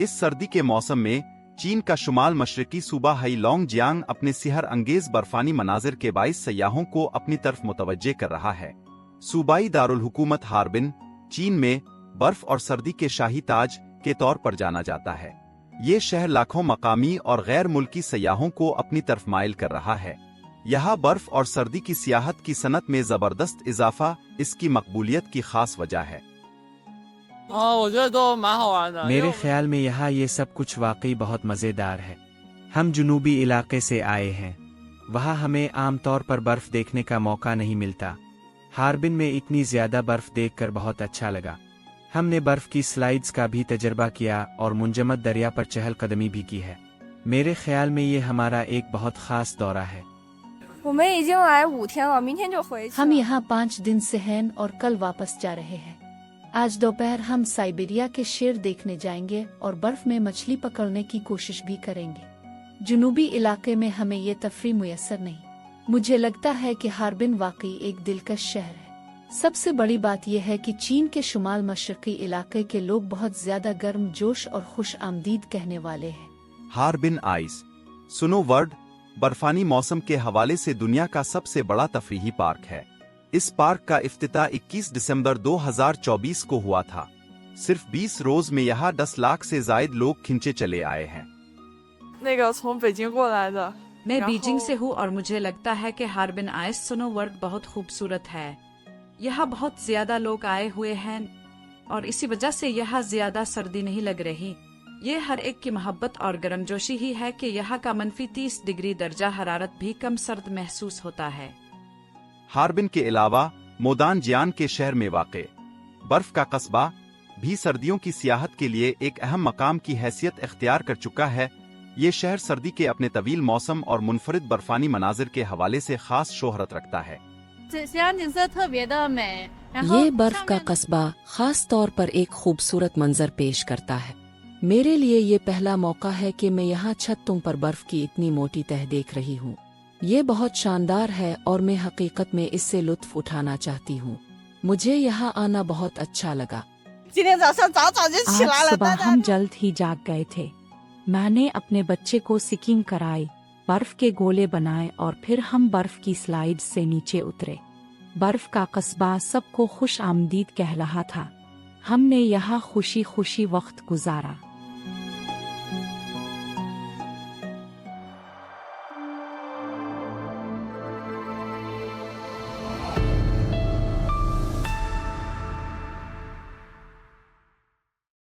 इस सर्दी के मौसम में चीन का शुमाल मशरकी सूबा हेइलोंगजियांग अपने सिहर अंगेज बर्फानी मनाजिर के बाइस सयाहों को अपनी तरफ मुतवज्जे कर रहा है। सूबाई दारुल हुकूमत हार्बिन चीन में बर्फ और सर्दी के शाही ताज के तौर पर जाना जाता है। ये शहर लाखों मकामी और गैर मुल्की सयाहों को अपनी तरफ माइल कर रहा है। यहाँ बर्फ और सर्दी की सियाहत की सनत में जबरदस्त इजाफा इसकी मकबूलियत की खास वजह है। मेरे ख्याल में यहाँ ये सब कुछ वाकई बहुत मज़ेदार है। हम जुनूबी इलाके से आए हैं, वहाँ हमें आम तौर पर बर्फ़ देखने का मौका नहीं मिलता। हार्बिन में इतनी ज़्यादा बर्फ़ देखकर बहुत अच्छा लगा। हमने बर्फ़ की स्लाइड्स का भी तजर्बा किया और मुंजमद दरिया पर चहलकदमी भी की है। मेरे ख्याल में ये हमारा एक बहुत ख़ास दौरा है। हम यहाँ 5 दिन से हैं और कल वापस जा रहे हैं। आज दोपहर हम साइबेरिया के शेर देखने जाएंगे और बर्फ में मछली पकड़ने की कोशिश भी करेंगे। जुनूबी इलाके में हमें ये तफरी मुयस्सर नहीं। मुझे लगता है कि हार्बिन वाकई एक दिलकश शहर है। सबसे बड़ी बात यह है कि चीन के शुमाल मशरकी इलाके के लोग बहुत ज्यादा गर्म जोश और खुश आमदीद कहने वाले हैं। हार्बिन आइस सुनो वर्ल्ड बर्फानी मौसम के हवाले से दुनिया का सबसे बड़ा तफरीही पार्क है। इस पार्क का इफ्तिताह 21 दिसंबर 2024 को हुआ था। सिर्फ 20 रोज में यहाँ 10 लाख से जायद लोग खिंचे चले आए हैं। मैं बीजिंग से हूँ और मुझे लगता है कि हार्बिन आइस स्नो वर्ल्ड बहुत खूबसूरत है। यहाँ बहुत ज्यादा लोग आए हुए हैं और इसी वजह से यहाँ ज्यादा सर्दी नहीं लग रही। ये हर एक की मोहब्बत और गर्मजोशी ही है कि यहाँ का -30 डिग्री दर्जा हरारत भी कम सर्द महसूस होता है। हार्बिन के अलावा मोदानजियान के शहर में वाक़े बर्फ का कस्बा भी सर्दियों की सियाहत के लिए एक अहम मकाम की हैसियत इख्तियार कर चुका है। ये शहर सर्दी के अपने तवील मौसम और मुनफरिद बर्फानी मनाजिर के हवाले से खास शोहरत रखता है। ये बर्फ का कस्बा खास तौर पर एक खूबसूरत मंजर पेश करता है। मेरे लिए ये पहला मौका है कि मैं यहाँ छतों पर बर्फ की इतनी मोटी तह देख रही हूँ। ये बहुत शानदार है और मैं हकीकत में इससे लुत्फ उठाना चाहती हूँ। मुझे यहाँ आना बहुत अच्छा लगा। आज सुबह हम जल्द ही जाग गए थे। मैंने अपने बच्चे को स्कीइंग कराई, बर्फ के गोले बनाए और फिर हम बर्फ की स्लाइड से नीचे उतरे। बर्फ का कस्बा सबको खुश आमदीद कह रहा था। हमने यहाँ खुशी खुशी वक्त गुजारा।